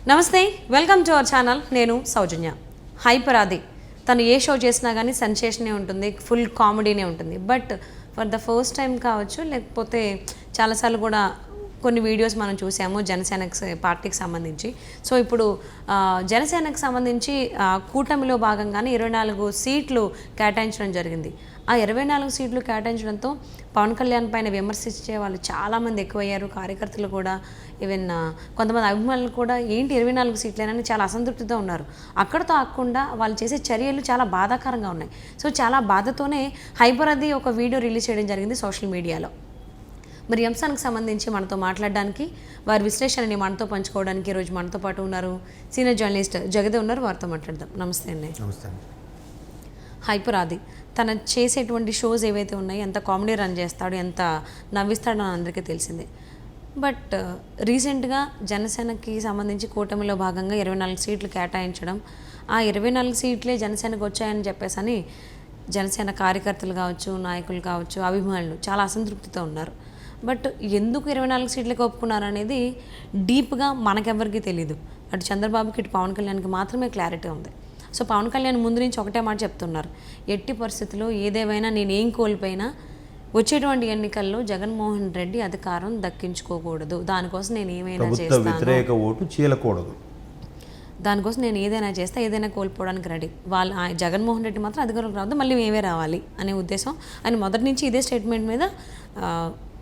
నమస్తే, welcome to our channel. నేను సౌజన్య. Hyper ఆది తను ఏ షో చేసినా కానీ సెన్సేషనే ఉంటుంది, ఫుల్ కామెడీనే ఉంటుంది. But for the first time కావచ్చు, లేకపోతే చాలాసార్లు కూడా కొన్ని వీడియోస్ మనం చూసాము జనసేన పార్టీకి సంబంధించి. సో ఇప్పుడు జనసేనకు సంబంధించి కూటమిలో భాగంగానే 24 సీట్లు కేటాయించడం జరిగింది. ఆ 24 సీట్లు కేటాయించడంతో పవన్ కళ్యాణ్ పైన విమర్శించే వాళ్ళు చాలామంది ఎక్కువయ్యారు. కార్యకర్తలు కూడా, ఈవెన్ కొంతమంది అభిమానులు కూడా ఏంటి 24 సీట్లేనని చాలా అసంతృప్తితో ఉన్నారు. అక్కడితో ఆగకుండా వాళ్ళు చేసే చర్యలు చాలా బాధాకరంగా ఉన్నాయి. సో చాలా బాధతోనే హైపర్ అది ఒక వీడియో రిలీజ్ చేయడం జరిగింది సోషల్ మీడియాలో. మరి అంశానికి సంబంధించి మనతో మాట్లాడడానికి, వారి విశ్లేషణని మనతో పంచుకోవడానికి ఈరోజు మనతో పాటు ఉన్నారు సీనియర్ జర్నలిస్ట్ జగదే ఉన్నారు. వారితో మాట్లాడదాం. నమస్తే అండి. నమస్తే అండి. హైపర్ ఆది తన చేసేటువంటి షోస్ ఏవైతే ఉన్నాయో ఎంత కామెడీ రన్ చేస్తాడు, ఎంత నవ్విస్తాడో అందరికీ తెలిసిందే. బట్ రీసెంట్గా జనసేనకి సంబంధించి కూటమిలో భాగంగా 24 సీట్లు కేటాయించడం, ఆ 24 సీట్లే జనసేనకు వచ్చాయని చెప్పేసి జనసేన కార్యకర్తలు కావచ్చు, నాయకులు కావచ్చు, అభిమానులు చాలా అసంతృప్తితో ఉన్నారు. బట్ ఎందుకు 24 సీట్లకు ఒప్పుకున్నారు అనేది డీప్గా మనకెవరికి తెలియదు. అటు చంద్రబాబుకి, ఇటు పవన్ కళ్యాణ్కి మాత్రమే క్లారిటీ ఉంది. సో పవన్ కళ్యాణ్ ముందు నుంచి ఒకటే మాట చెప్తున్నారు, ఎట్టి పరిస్థితుల్లో ఏదేమైనా నేను ఏం కోల్పోయినా వచ్చేటువంటి ఎన్నికల్లో జగన్మోహన్ రెడ్డి అధికారం దక్కించుకోకూడదు, దానికోసం నేను ఏమైనా చేస్తాను, వ్యతిరేక ఓటు చీలకూడదు, దానికోసం నేను ఏదైనా చేస్తా, ఏదైనా కోల్పోవడానికి రెడీ. జగన్మోహన్ రెడ్డి మాత్రం అధికారంలోకి రావద్దు, మళ్ళీ మేమే రావాలి అనే ఉద్దేశం ఆయన మొదటి నుంచి ఇదే స్టేట్మెంట్ మీద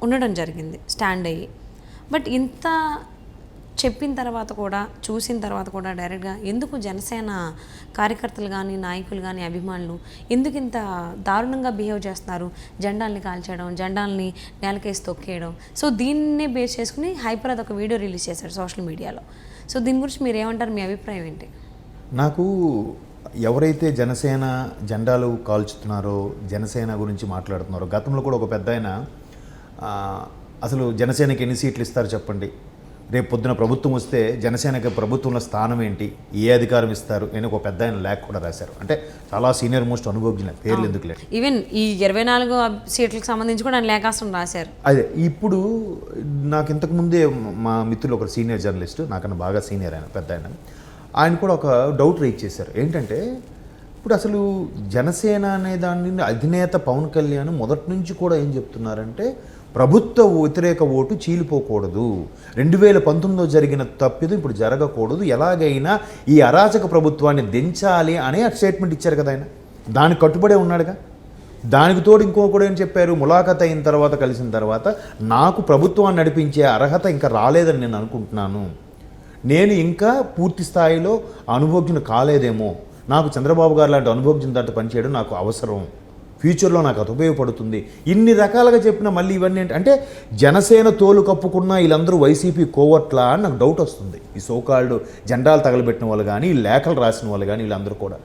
ఉండడం జరిగింది, స్టాండ్ అయ్యి. బట్ ఇంత చెప్పిన తర్వాత కూడా, చూసిన తర్వాత కూడా డైరెక్ట్గా ఎందుకు జనసేన కార్యకర్తలు కానీ, నాయకులు కానీ, అభిమానులు ఎందుకు ఇంత దారుణంగా బిహేవ్ చేస్తున్నారు? జెండాల్ని కాల్చేయడం, జెండాల్ని నేలకేసి తొక్కేయడం. సో దీన్ని బేస్ చేసుకుని హైపర్ అది ఒక వీడియో రిలీజ్ చేశాడు సోషల్ మీడియాలో. సో దీని గురించి మీరు ఏమంటారు? మీ అభిప్రాయం ఏంటి? నాకు ఎవరైతే జనసేన జెండాలు కాల్చుతున్నారో, జనసేన గురించి మాట్లాడుతున్నారో, గతంలో కూడా ఒక పెద్ద ఆయన అసలు జనసేనకి ఎన్ని సీట్లు ఇస్తారు చెప్పండి, రేపు పొద్దున ప్రభుత్వం వస్తే జనసేనకి ప్రభుత్వంలో స్థానం ఏంటి, ఏ అధికారం ఇస్తారు అని ఒక పెద్ద ఆయన లేఖ కూడా రాశారు. అంటే చాలా సీనియర్ మోస్ట్ అనుభవజ్ఞులు, పేర్లు ఎందుకు లేదు. ఈవెన్ ఈ 24 సీట్లకు సంబంధించి కూడా ఆయన లేఖాస్త్రం రాశారు. అదే ఇప్పుడు నాకు ఇంతకుముందే మా మిత్రులు ఒక సీనియర్ జర్నలిస్ట్, నాకన్నా బాగా సీనియర్ ఆయన, పెద్ద ఆయన కూడా ఒక డౌట్ రైజ్ చేశారు. ఏంటంటే ఇప్పుడు అసలు జనసేన అనే దాని అధినేత పవన్ కళ్యాణ్ మొదటి నుంచి కూడా ఏం చెప్తున్నారంటే ప్రభుత్వ వ్యతిరేక ఓటు చీలిపోకూడదు, 2019లో జరిగిన తప్పిదం ఇప్పుడు జరగకూడదు, ఎలాగైనా ఈ అరాచక ప్రభుత్వాన్ని దించాలి అనే స్టేట్మెంట్ ఇచ్చారు కదా ఆయన. దానికి కట్టుబడే ఉన్నాడుగా. దానికి తోడు ఇంకొకటి ఏం చెప్పారు, ములాఖత్ అయిన తర్వాత, కలిసిన తర్వాత నాకు ప్రభుత్వాన్ని నడిపించే అర్హత ఇంకా రాలేదని నేను అనుకుంటున్నాను, నేను ఇంకా పూర్తి స్థాయిలో అనుభవజ్ఞులు కాలేదేమో, నాకు చంద్రబాబు గారు లాంటి అనుభవజ్ఞుల దాంట్లో పనిచేయడం నాకు అవసరం, ఫ్యూచర్లో నాకు అది ఉపయోగపడుతుంది, ఇన్ని రకాలుగా చెప్పిన మళ్ళీ ఇవన్నీ అంటే జనసేన తోలు కప్పుకున్న వీళ్ళందరూ వైసీపీ కోవట్లా అని నాకు డౌట్ వస్తుంది. ఈ సోకాల్డ్ జెండాలు తగలబెట్టిన వాళ్ళు కానీ, ఈ లేఖలు రాసిన వాళ్ళు కానీ, వీళ్ళందరూ కూడా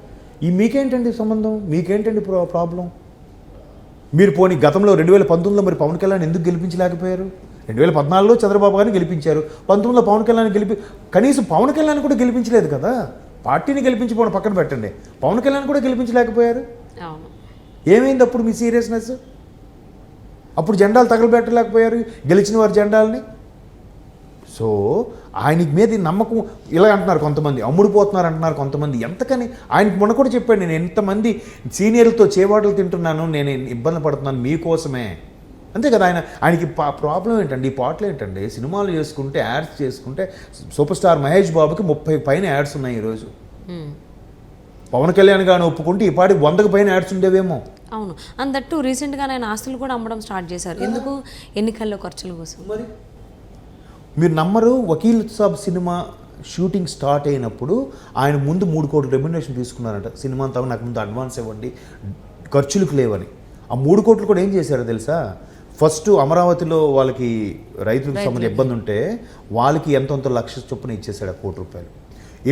మీకేంటండి సంబంధం, మీకేంటండి ప్రాబ్లం? మీరు పోనీ గతంలో 2019లో మరి పవన్ కళ్యాణ్ ఎందుకు గెలిపించలేకపోయారు? 2014లో చంద్రబాబు గారిని గెలిపించారు, 19లో పవన్ కళ్యాణ్ కనీసం పవన్ కళ్యాణ్ కూడా గెలిపించలేదు కదా. పార్టీని గెలిపించిపోవడం పక్కన పెట్టండి, పవన్ కళ్యాణ్ కూడా గెలిపించలేకపోయారు. ఏమైంది అప్పుడు మీ సీరియస్నెస్? అప్పుడు జెండాలు తగలబెట్టలేకపోయారు గెలిచిన వారి జెండాలని. సో ఆయనకి మీద నమ్మకం ఇలా అంటున్నారు కొంతమంది, అమ్ముడుపోతున్నారు అంటున్నారు కొంతమంది. ఎంతకని ఆయనకి మొన్న కూడా చెప్పాడు, నేను ఎంతమంది సీనియర్లతో చేవాటలు తింటున్నాను, నేను ఇబ్బంది పడుతున్నాను మీకోసమే, అంతే కదా. ఆయనకి ప్రాబ్లం ఏంటండి, ఈ పాటలు ఏంటండి, సినిమాలు చేసుకుంటే, యాడ్స్ చేసుకుంటే, సూపర్ స్టార్ మహేష్ బాబుకి 30 పైన యాడ్స్ ఉన్నాయి ఈరోజు. పవన్ కళ్యాణ్ గారిని ఒప్పుకుంటే ఈ పాటికి 100కు పైన యాడ్స్ ఉండేవేమో. అవును, అందట్టు రీసెంట్గా ఆయన ఆస్తులు కూడా అమ్మడం స్టార్ట్ చేశారు. ఎందుకు? ఎన్నికల్లో ఖర్చుల కోసం. మరి మీరు నమ్మరు, Vakeel Saab cinema shooting start అయినప్పుడు ఆయన ముందు 3 కోట్ల రెమ్యునరేషన్ తీసుకున్నారంట. సినిమా అంతా నాకు ముందు అడ్వాన్స్ ఇవ్వండి, ఖర్చులకు లేవని. ఆ 3 కోట్లు కూడా ఏం చేశారో తెలుసా? ఫస్ట్ అమరావతిలో వాళ్ళకి రైతులకు సంబంధించిన ఇబ్బంది ఉంటే వాళ్ళకి ఎంతొంత లక్ష చొప్పున ఇచ్చేసాడు ఆ 1 కోటి రూపాయలు.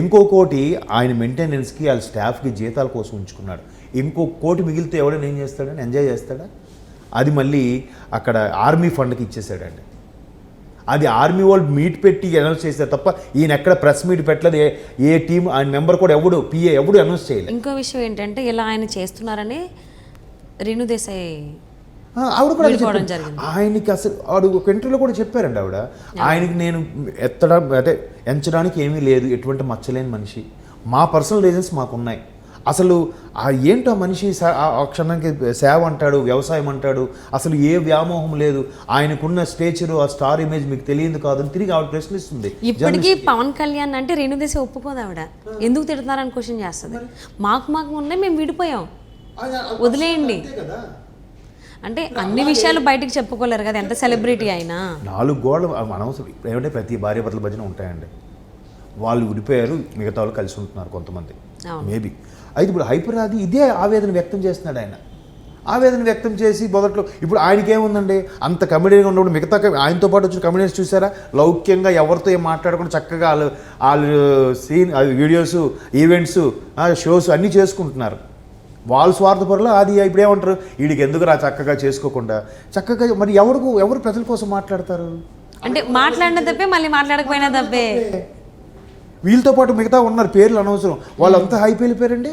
ఇంకోటి ఆయన మెయింటెనెన్స్కి, వాళ్ళ స్టాఫ్కి జీతాల కోసం ఉంచుకున్నాడు. ఇంకో 1 కోటి మిగిలితే ఎవడైనా ఏం చేస్తాడని, ఎంజాయ్ చేస్తాడా? అది మళ్ళీ అక్కడ ఆర్మీ ఫండ్కి ఇచ్చేసాడండి. అది ఆర్మీ వాళ్ళు మీట్ పెట్టి అనౌన్స్ చేశారు తప్ప ఈయన ఎక్కడ ప్రెస్ మీట్ పెట్టలేదు. ఏ టీం ఆయన మెంబర్ కూడా ఎవడు పిఏ ఎవడు అనౌన్స్ చేయలేదు. ఇంకో విషయం ఏంటంటే ఇలా ఆయన చేస్తున్నారని రేణు దేశాయ్ ఆవిడ కూడా విడిపోవడం జరిగింది. ఆయనకి అసలు ఆవిడ ఒక ఇంటర్వ్యూలో కూడా చెప్పారండి ఆవిడ, ఆయనకి నేను ఎంచడానికి ఏమీ లేదు, ఎటువంటి మచ్చలేని మనిషి, మా పర్సనల్ రీజన్స్ మాకున్నాయి. అసలు ఏంటో మనిషి ఆ క్షణానికి సేవ అంటాడు, వ్యవసాయం అంటాడు, అసలు ఏ వ్యామోహం లేదు, ఆయనకున్న స్టేచరు ఆ స్టార్ ఇమేజ్ మీకు తెలియదు కాదు అని తిరిగి ఆవిడ ప్రశ్నిస్తుంది. ఇప్పటికీ పవన్ కళ్యాణ్ అంటే రేణుదేశ ఒప్పుకోదు ఆవిడ, ఎందుకు తిడతారని క్వశ్చన్ చేస్తుంది. మాకు ఉన్నాయి, మేము విడిపోయాం, వదిలేయండి. అంటే అన్ని విషయాలు బయటకు చెప్పుకోలేరు కదా, ఎంత సెలబ్రిటీ అయినా. 4 గోడలు అనవసరం. ఏమంటే ప్రతి భార్య భర్తల మధ్యన ఉంటాయండి. వాళ్ళు విడిపోయారు, మిగతా వాళ్ళు కలిసి ఉంటున్నారు కొంతమంది మేబీ. అయితే ఇప్పుడు హైపర్ ఆది ఇదే ఆవేదన వ్యక్తం చేస్తున్నాడు ఆయన. ఆవేదన వ్యక్తం చేసి మొదట్లో ఇప్పుడు ఆయనకేముందండి, అంత కమెడీగా ఉన్నప్పుడు మిగతా ఆయనతో పాటు వచ్చిన కమెడియన్స్ చూసారా, లౌక్యంగా ఎవరితో ఏం మాట్లాడకుండా చక్కగా వాళ్ళు సీన్ వీడియోస్, ఈవెంట్స్, షోస్ అన్నీ చేసుకుంటున్నారు. వాళ్ళు స్వార్థపరులు. అది ఇప్పుడు ఏమంటారు, వీడికి ఎందుకు రా చక్కగా చేసుకోకుండా చక్కగా. మరి ఎవరు ప్రజల కోసం మాట్లాడతారు అంటే మాట్లాడిన తప్పే, మళ్ళీ మాట్లాడకపోయినా తప్పే. వీళ్ళతో పాటు మిగతా ఉన్నారు, పేర్లు అనవసరం, వాళ్ళంతా హైప్ వెళ్ళిపోయారండి.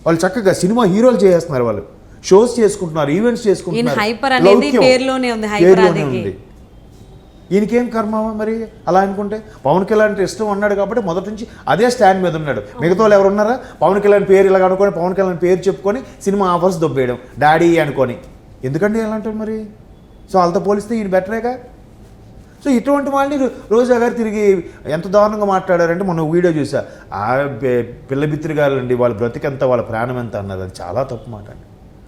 వాళ్ళు చక్కగా సినిమా హీరోలు చేస్తున్నారు, వాళ్ళు షోస్ చేసుకుంటున్నారు, ఈవెంట్స్ చేసుకుంటున్నారు. హైపర్ అనేది పేరులోనే ఉంది, హైపర్ ఆదికి. ఈయనకేం కర్మ మరి అలా అనుకుంటే. పవన్ కళ్యాణ్ అంటే ఇష్టం అన్నాడు కాబట్టి మొదటి నుంచి అదే స్టాండ్ మీద ఉన్నాడు. మిగతా వాళ్ళు ఎవరు ఉన్నారా, పవన్ కళ్యాణ్ పేరు ఇలా అనుకొని పవన్ కళ్యాణ్ పేరు చెప్పుకొని సినిమా ఆఫర్స్ దొబ్బేయడం, డాడీ అనుకొని. ఎందుకండి ఎలా అంటారు మరి? సో వాళ్ళతో పోలిస్తే ఈయన బెటరేగా. సో ఇటువంటి వాళ్ళని రోజా గారు తిరిగి ఎంత దారుణంగా మాట్లాడారంటే, మొన్న వీడియో చూసా, ఆ పిల్ల బిత్తిరి గారు అండి, వాళ్ళ బ్రతికెంత, వాళ్ళ ప్రాణం ఎంత అన్నది. అది చాలా తప్పు మాట అండి.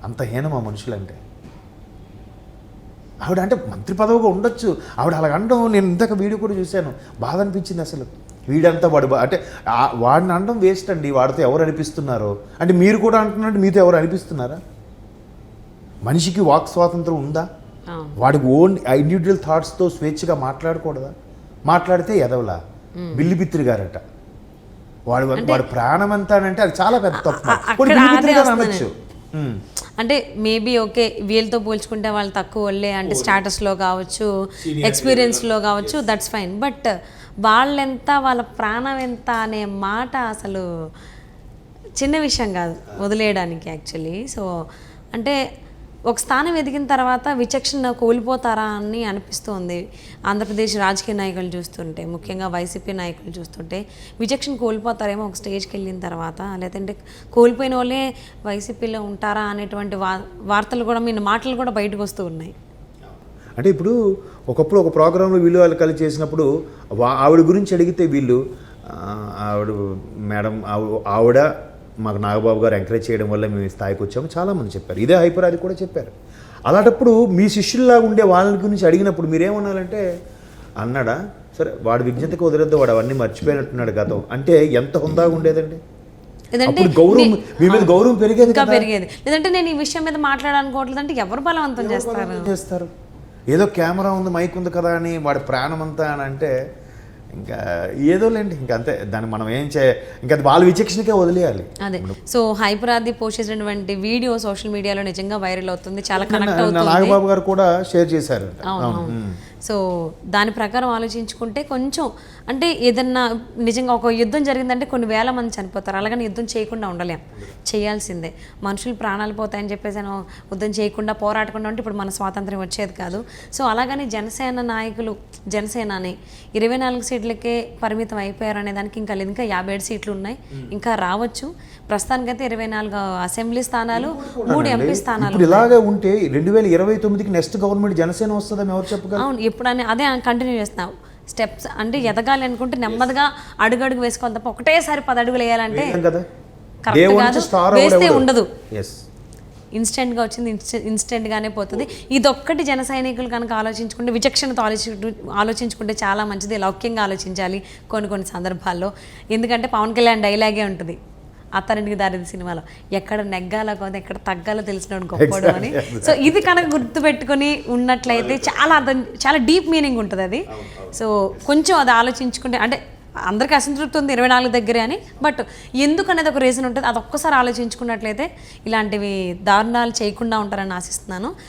అంత హీనం ఆ మనుషులంటే. ఆవిడ అంటే మంత్రి పదవిగా ఉండొచ్చు, ఆవిడ అలా అనడం నేను ఇంతక వీడియో కూడా చూశాను, బాధ అనిపించింది అసలు. వీడంతా వాడు అంటే వాడిని అనడం వేస్ట్ అండి. వాడితో ఎవరు అనిపిస్తున్నారో అంటే మీరు కూడా అంటున్నట్టు మీతో ఎవరు అనిపిస్తున్నారా? మనిషికి వాక్ స్వాతంత్రం ఉందా? వాడికి ఓన్ ఇండివిజువల్ థాట్స్తో స్వేచ్ఛగా మాట్లాడకూడదా? మాట్లాడితే ఎదవలా బిల్లి బిత్రి గారట, వాడు ప్రాణం ఎంత అంటే అది చాలా పెద్ద తప్పు. బిల్లి బిత్రి గారు అనొచ్చు. అంటే మేబీ ఓకే, వీళ్ళతో పోల్చుకుంటే వాళ్ళు తక్కువ వాళ్ళే అంటే స్టాటస్లో కావచ్చు, ఎక్స్పీరియన్స్లో కావచ్చు, దట్స్ ఫైన్. బట్ వాళ్ళెంత, వాళ్ళ ప్రాణం ఎంత అనే మాట అసలు చిన్న విషయం కాదు వదిలేయడానికి యాక్చువల్లీ. సో అంటే ఒక స్థానం ఎదిగిన తర్వాత విచక్షణ కోల్పోతారా అని అనిపిస్తుంది. ఆంధ్రప్రదేశ్ రాజకీయ నాయకులు చూస్తుంటే, ముఖ్యంగా వైసీపీ నాయకులు చూస్తుంటే విచక్షణ కోల్పోతారేమో ఒక స్టేజ్కి వెళ్ళిన తర్వాత, లేదంటే కోల్పోయిన వాళ్ళే వైసీపీలో ఉంటారా అనేటువంటి వార్తలు కూడా, మీ మాటలు కూడా బయటకు వస్తూ ఉన్నాయి. అంటే ఇప్పుడు ఒకప్పుడు ఒక ప్రోగ్రాంలో వీళ్ళు వాళ్ళు కలిసి చేసినప్పుడు ఆవిడ గురించి అడిగితే వీళ్ళు ఆవిడ మేడం ఆవిడ మాకు నాగబాబు గారు ఎంకరేజ్ చేయడం వల్ల మేము ఈ స్థాయికి వచ్చాము చాలామంది చెప్పారు. ఇదే హైపర్ అది కూడా చెప్పారు. అలాంటప్పుడు మీ శిష్యుల్లాగా ఉండే వాళ్ళ గురించి అడిగినప్పుడు మీరేమన్నారంటే, అన్నాడా సరే వాడు విజ్ఞతకి వదిలేద్దు, వాడు అవన్నీ మర్చిపోయినట్టున్నాడు గతం అంటే ఎంత హుందాగా ఉండేదండి. గౌరవం మీ మీద గౌరవం పెరిగేది. లేదంటే నేను ఈ విషయం మీద మాట్లాడాలనుకోవట్లేదు అంటే ఎవరు బలవంతం చేస్తారు? ఏదో కెమెరా ఉంది, మైక్ ఉంది కదా అని వాడి ప్రాణం అంతా అని అంటే ఇంకా ఏదో లేండి, ఇంకా అంతే. దాన్ని మనం ఏం ఇంకా వాళ్ళ విచక్షణకే వదిలేయాలి. అదే. సో హైపర్ ఆది పోస్ట్ చేసినటువంటి వీడియో సోషల్ మీడియాలో నిజంగా వైరల్ అవుతుంది, చాలా కనెక్ట్ అవుతుంది. నాగబాబు గారు కూడా షేర్ చేశారు. సో దాని ప్రకారం ఆలోచించుకుంటే కొంచెం అంటే ఏదన్నా నిజంగా ఒక యుద్ధం జరిగిందంటే కొన్ని వేల మంది చనిపోతారు, అలాగని యుద్ధం చేయకుండా ఉండలేం, చేయాల్సిందే. మనుషులు ప్రాణాలు పోతాయని చెప్పేసి యుద్ధం చేయకుండా పోరాడకుండా ఉంటే ఇప్పుడు మన స్వాతంత్రం వచ్చేది కాదు. సో అలాగని జనసేన నాయకులు జనసేనని 24 సీట్లకే పరిమితం అయిపోయారు అనే దానికి ఇంకా లేదు. ఇంకా 57 సీట్లు ఉన్నాయి, ఇంకా రావచ్చు. ప్రస్తుతానికైతే 24 అసెంబ్లీ స్థానాలు, 3 ఎంపీ స్థానాలు. ఇలాగే ఉంటే 2029కి నెక్స్ట్ గవర్నమెంట్ జనసేన వస్తుందని ఎవరు చెప్పగలరు? అవును, ఎప్పుడని అదే కంటిన్యూ చేస్తున్నావు. స్టెప్స్ అంటే ఎదగాలి అనుకుంటే నెమ్మదిగా అడుగడుగు వేసుకోవాలి తప్ప ఒకటేసారి 10 అడుగులు వేయాలంటే కరెక్ట్ కాదు, వేస్తే ఉండదు. ఇన్స్టెంట్గా వచ్చింది ఇన్స్టెంట్గానే పోతుంది. ఇదొక్కటి జన సైనికులు కనుక ఆలోచించుకుంటే, విచక్షణతో ఆలోచించుకుంటే చాలా మంచిది. లౌక్యంగా ఆలోచించాలి కొన్ని సందర్భాల్లో. ఎందుకంటే పవన్ కళ్యాణ్ డైలాగే ఉంటుంది అత్తారింటికి దారిది సినిమాలో, ఎక్కడ నెగ్గాలో కాదు ఎక్కడ తగ్గాలో తెలిసినోడు గొప్పడు అని. సో ఇది కనుక గుర్తుపెట్టుకుని ఉన్నట్లయితే చాలా డీప్ మీనింగ్ ఉంటుంది అది. సో కొంచెం అది ఆలోచించుకుంటే, అంటే అందరికీ అసంతృప్తి ఉంది 24 దగ్గరే అని, బట్ ఎందుకు అనేది ఒక రీజన్ ఉంటుంది. అది ఒక్కసారి ఆలోచించుకున్నట్లయితే ఇలాంటివి దారుణాలు చేయకుండా ఉంటారని ఆశిస్తున్నాను.